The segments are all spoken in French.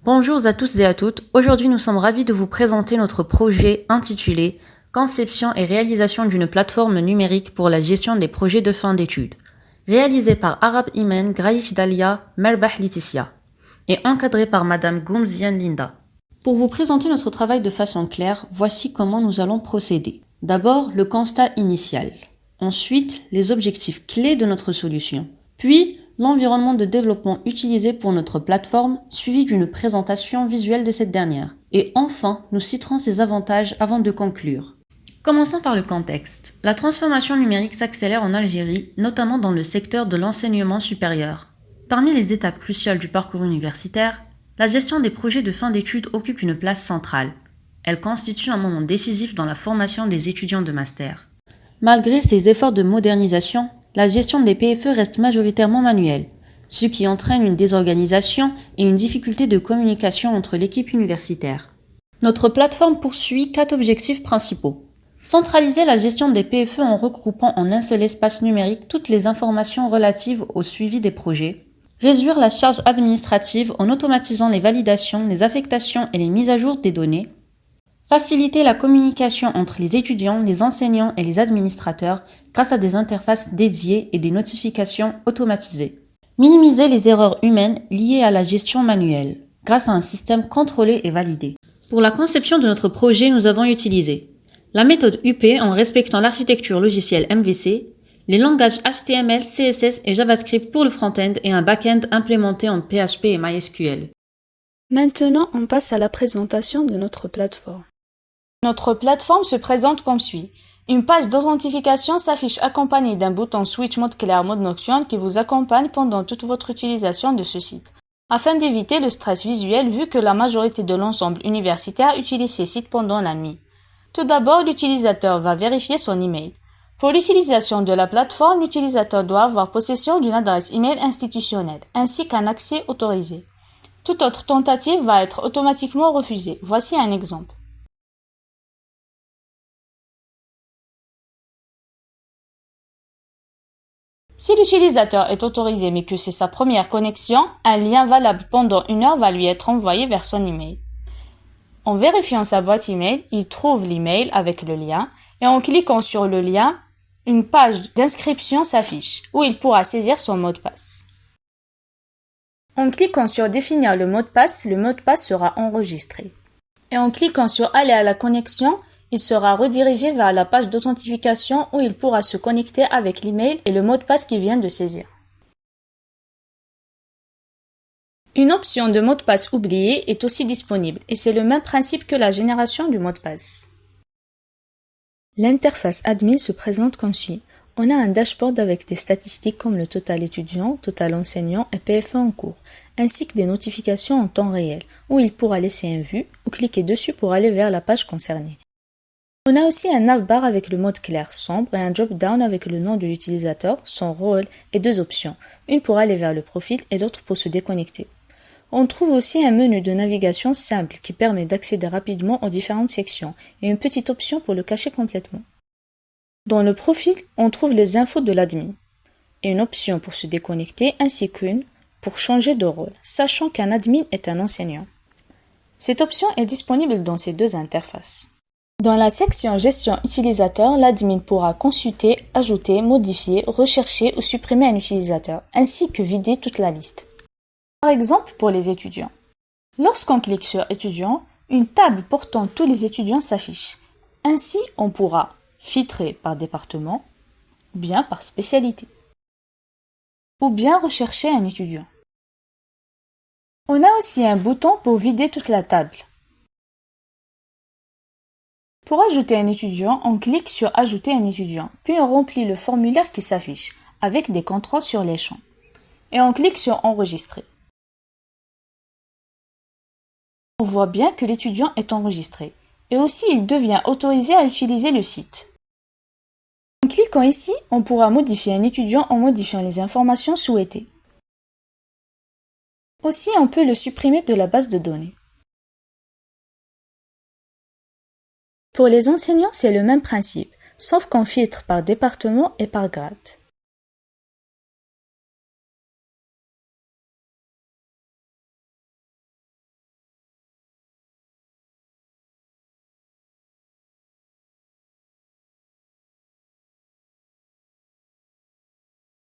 Bonjour à tous et à toutes, aujourd'hui nous sommes ravis de vous présenter notre projet intitulé Conception et réalisation d'une plateforme numérique pour la gestion des projets de fin d'études, réalisé par Arab Imen, Graïch Dalia, Merbah Laetitia, et encadré par Madame Goumzian Linda. Pour vous présenter notre travail de façon claire, voici comment nous allons procéder. D'abord, le constat initial. Ensuite, les objectifs clés de notre solution. Puis, l'environnement de développement utilisé pour notre plateforme, suivi d'une présentation visuelle de cette dernière. Et enfin, nous citerons ses avantages avant de conclure. Commençons par le contexte. La transformation numérique s'accélère en Algérie, notamment dans le secteur de l'enseignement supérieur. Parmi les étapes cruciales du parcours universitaire, la gestion des projets de fin d'études occupe une place centrale. Elle constitue un moment décisif dans la formation des étudiants de master. Malgré ces efforts de modernisation, la gestion des PFE reste majoritairement manuelle, ce qui entraîne une désorganisation et une difficulté de communication entre l'équipe universitaire. Notre plateforme poursuit 4 objectifs principaux. Centraliser la gestion des PFE en regroupant en un seul espace numérique toutes les informations relatives au suivi des projets. Réduire la charge administrative en automatisant les validations, les affectations et les mises à jour des données. Faciliter la communication entre les étudiants, les enseignants et les administrateurs grâce à des interfaces dédiées et des notifications automatisées. Minimiser les erreurs humaines liées à la gestion manuelle grâce à un système contrôlé et validé. Pour la conception de notre projet, nous avons utilisé la méthode UP en respectant l'architecture logicielle MVC, les langages HTML, CSS et JavaScript pour le front-end et un back-end implémenté en PHP et MySQL. Maintenant, on passe à la présentation de notre plateforme. Notre plateforme se présente comme suit. Une page d'authentification s'affiche accompagnée d'un bouton Switch mode clair mode nocturne qui vous accompagne pendant toute votre utilisation de ce site, afin d'éviter le stress visuel vu que la majorité de l'ensemble universitaire utilise ces sites pendant la nuit. Tout d'abord, l'utilisateur va vérifier son email. Pour l'utilisation de la plateforme, l'utilisateur doit avoir possession d'une adresse email institutionnelle, ainsi qu'un accès autorisé. Toute autre tentative va être automatiquement refusée. Voici un exemple. Si l'utilisateur est autorisé mais que c'est sa première connexion, un lien valable pendant 1 heure va lui être envoyé vers son email. En vérifiant sa boîte email, il trouve l'email avec le lien et en cliquant sur le lien, une page d'inscription s'affiche où il pourra saisir son mot de passe. En cliquant sur définir le mot de passe sera enregistré. Et en cliquant sur aller à la connexion, il sera redirigé vers la page d'authentification où il pourra se connecter avec l'email et le mot de passe qu'il vient de saisir. Une option de mot de passe oublié est aussi disponible et c'est le même principe que la génération du mot de passe. L'interface admin se présente comme suit. On a un dashboard avec des statistiques comme le total étudiant, total enseignant et PFE en cours, ainsi que des notifications en temps réel, où il pourra laisser un vu ou cliquer dessus pour aller vers la page concernée. On a aussi un navbar avec le mode clair sombre et un drop-down avec le nom de l'utilisateur, son rôle et 2 options, une pour aller vers le profil et l'autre pour se déconnecter. On trouve aussi un menu de navigation simple qui permet d'accéder rapidement aux différentes sections et une petite option pour le cacher complètement. Dans le profil, on trouve les infos de l'admin et une option pour se déconnecter ainsi qu'une pour changer de rôle, sachant qu'un admin est un enseignant. Cette option est disponible dans ces 2 interfaces. Dans la section Gestion utilisateur, l'admin pourra consulter, ajouter, modifier, rechercher ou supprimer un utilisateur, ainsi que vider toute la liste. Par exemple, pour les étudiants. Lorsqu'on clique sur étudiants, une table portant tous les étudiants s'affiche. Ainsi, on pourra filtrer par département, ou bien par spécialité, ou bien rechercher un étudiant. On a aussi un bouton pour vider toute la table. Pour ajouter un étudiant, on clique sur Ajouter un étudiant, puis on remplit le formulaire qui s'affiche, avec des contrôles sur les champs, et on clique sur Enregistrer. On voit bien que l'étudiant est enregistré, et aussi il devient autorisé à utiliser le site. En cliquant ici, on pourra modifier un étudiant en modifiant les informations souhaitées. Aussi, on peut le supprimer de la base de données. Pour les enseignants, c'est le même principe, sauf qu'on filtre par département et par grade.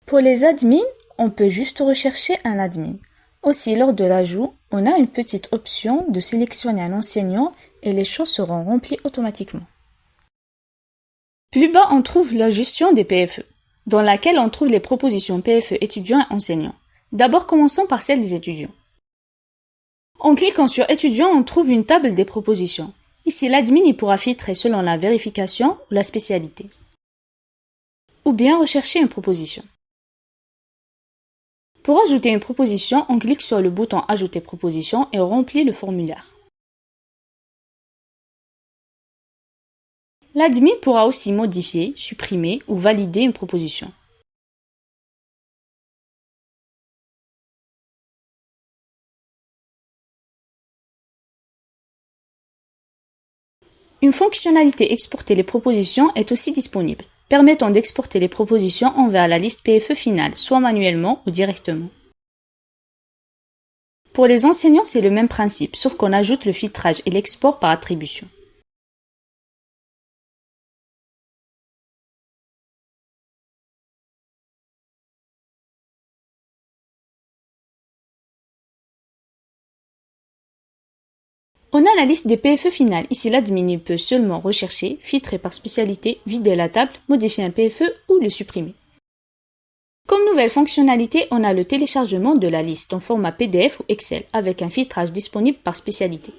Pour les admins, on peut juste rechercher un admin. Aussi, lors de l'ajout, on a une petite option de sélectionner un enseignant et les champs seront remplis automatiquement. Plus bas, on trouve la gestion des PFE, dans laquelle on trouve les propositions PFE étudiants et enseignants. D'abord, commençons par celle des étudiants. En cliquant sur étudiants, on trouve une table des propositions. Ici, l'admin pourra filtrer selon la vérification ou la spécialité. Ou bien rechercher une proposition. Pour ajouter une proposition, on clique sur le bouton Ajouter proposition et on remplit le formulaire. L'admin pourra aussi modifier, supprimer ou valider une proposition. Une fonctionnalité Exporter les propositions est aussi disponible, permettant d'exporter les propositions envers la liste PFE finale, soit manuellement ou directement. Pour les enseignants, c'est le même principe, sauf qu'on ajoute le filtrage et l'export par attribution. On a la liste des PFE finales. Ici, l'admin peut seulement rechercher, filtrer par spécialité, vider la table, modifier un PFE ou le supprimer. Comme nouvelle fonctionnalité, on a le téléchargement de la liste en format PDF ou Excel avec un filtrage disponible par spécialité.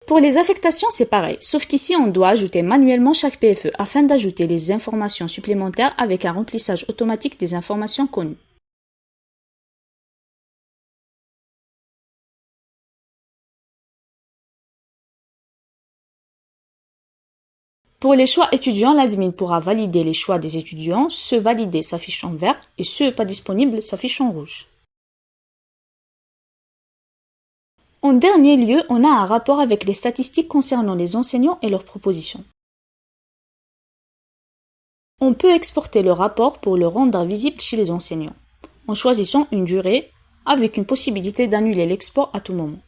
Pour les affectations, c'est pareil, sauf qu'ici, on doit ajouter manuellement chaque PFE afin d'ajouter les informations supplémentaires avec un remplissage automatique des informations connues. Pour les choix étudiants, l'admin pourra valider les choix des étudiants, ceux validés s'affichent en vert et ceux pas disponibles s'affichent en rouge. En dernier lieu, on a un rapport avec les statistiques concernant les enseignants et leurs propositions. On peut exporter le rapport pour le rendre visible chez les enseignants, en choisissant une durée avec une possibilité d'annuler l'export à tout moment.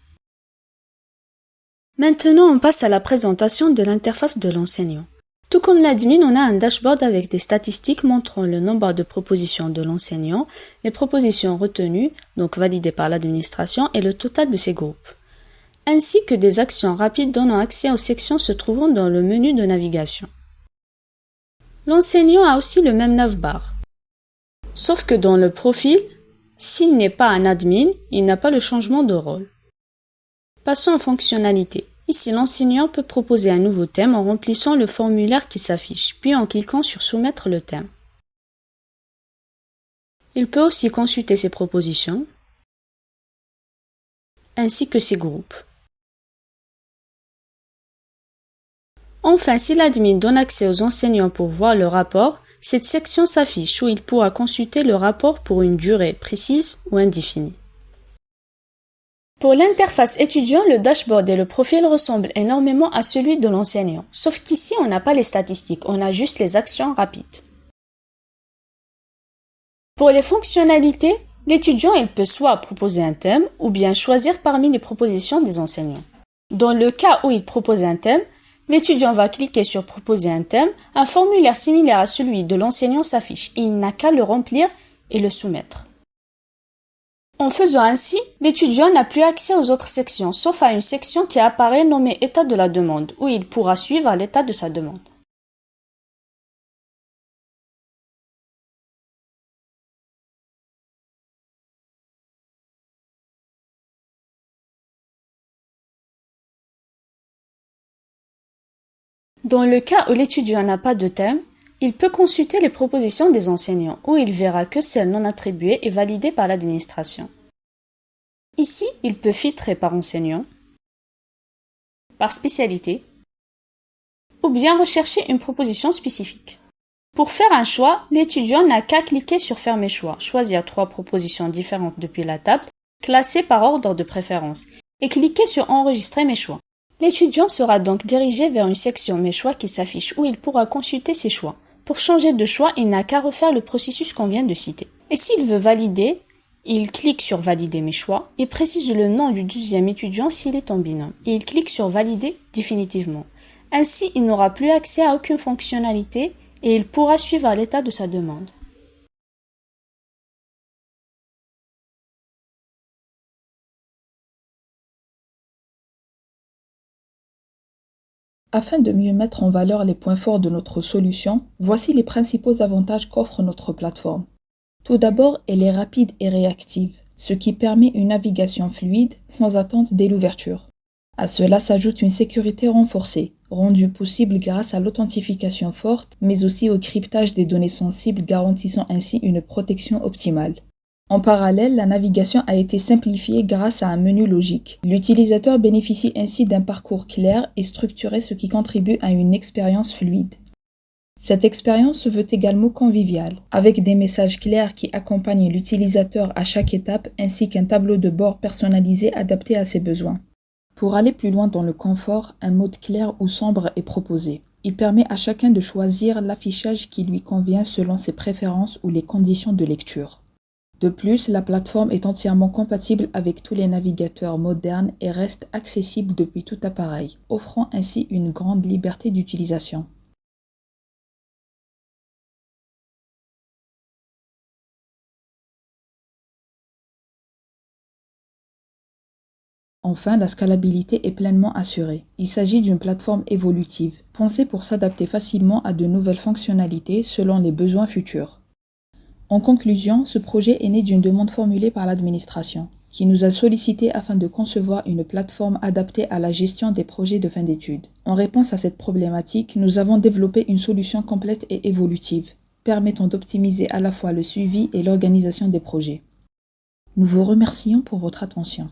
Maintenant, on passe à la présentation de l'interface de l'enseignant. Tout comme l'admin, on a un dashboard avec des statistiques montrant le nombre de propositions de l'enseignant, les propositions retenues, donc validées par l'administration, et le total de ces groupes, ainsi que des actions rapides donnant accès aux sections se trouvant dans le menu de navigation. L'enseignant a aussi le même navbar, sauf que dans le profil, s'il n'est pas un admin, il n'a pas le changement de rôle. Passons aux fonctionnalités. Ici, l'enseignant peut proposer un nouveau thème en remplissant le formulaire qui s'affiche, puis en cliquant sur Soumettre le thème. Il peut aussi consulter ses propositions, ainsi que ses groupes. Enfin, si l'admin donne accès aux enseignants pour voir le rapport, cette section s'affiche où il pourra consulter le rapport pour une durée précise ou indéfinie. Pour l'interface étudiant, le dashboard et le profil ressemblent énormément à celui de l'enseignant, sauf qu'ici on n'a pas les statistiques, on a juste les actions rapides. Pour les fonctionnalités, l'étudiant il peut soit proposer un thème ou bien choisir parmi les propositions des enseignants. Dans le cas où il propose un thème, l'étudiant va cliquer sur Proposer un thème, un formulaire similaire à celui de l'enseignant s'affiche et il n'a qu'à le remplir et le soumettre. En faisant ainsi, l'étudiant n'a plus accès aux autres sections, sauf à une section qui apparaît nommée État de la demande, où il pourra suivre l'état de sa demande. Dans le cas où l'étudiant n'a pas de thème, il peut consulter les propositions des enseignants, où il verra que celles non attribuées et validées par l'administration. Ici, il peut filtrer par enseignant, par spécialité, ou bien rechercher une proposition spécifique. Pour faire un choix, l'étudiant n'a qu'à cliquer sur Fermer choix, choisir 3 propositions différentes depuis la table, classées par ordre de préférence, et cliquer sur Enregistrer mes choix. L'étudiant sera donc dirigé vers une section Mes choix qui s'affiche où il pourra consulter ses choix. Pour changer de choix, il n'a qu'à refaire le processus qu'on vient de citer. Et s'il veut valider, Il clique sur Valider mes choix et précise le nom du 12e étudiant s'il est en binôme. Et il clique sur Valider définitivement. Ainsi, il n'aura plus accès à aucune fonctionnalité et il pourra suivre l'état de sa demande. Afin de mieux mettre en valeur les points forts de notre solution, voici les principaux avantages qu'offre notre plateforme. Tout d'abord, elle est rapide et réactive, ce qui permet une navigation fluide sans attente dès l'ouverture. À cela s'ajoute une sécurité renforcée, rendue possible grâce à l'authentification forte, mais aussi au cryptage des données sensibles garantissant ainsi une protection optimale. En parallèle, la navigation a été simplifiée grâce à un menu logique. L'utilisateur bénéficie ainsi d'un parcours clair et structuré, ce qui contribue à une expérience fluide. Cette expérience se veut également conviviale, avec des messages clairs qui accompagnent l'utilisateur à chaque étape ainsi qu'un tableau de bord personnalisé adapté à ses besoins. Pour aller plus loin dans le confort, un mode clair ou sombre est proposé. Il permet à chacun de choisir l'affichage qui lui convient selon ses préférences ou les conditions de lecture. De plus, la plateforme est entièrement compatible avec tous les navigateurs modernes et reste accessible depuis tout appareil, offrant ainsi une grande liberté d'utilisation. Enfin, la scalabilité est pleinement assurée. Il s'agit d'une plateforme évolutive, pensée pour s'adapter facilement à de nouvelles fonctionnalités selon les besoins futurs. En conclusion, ce projet est né d'une demande formulée par l'administration, qui nous a sollicité afin de concevoir une plateforme adaptée à la gestion des projets de fin d'études. En réponse à cette problématique, nous avons développé une solution complète et évolutive, permettant d'optimiser à la fois le suivi et l'organisation des projets. Nous vous remercions pour votre attention.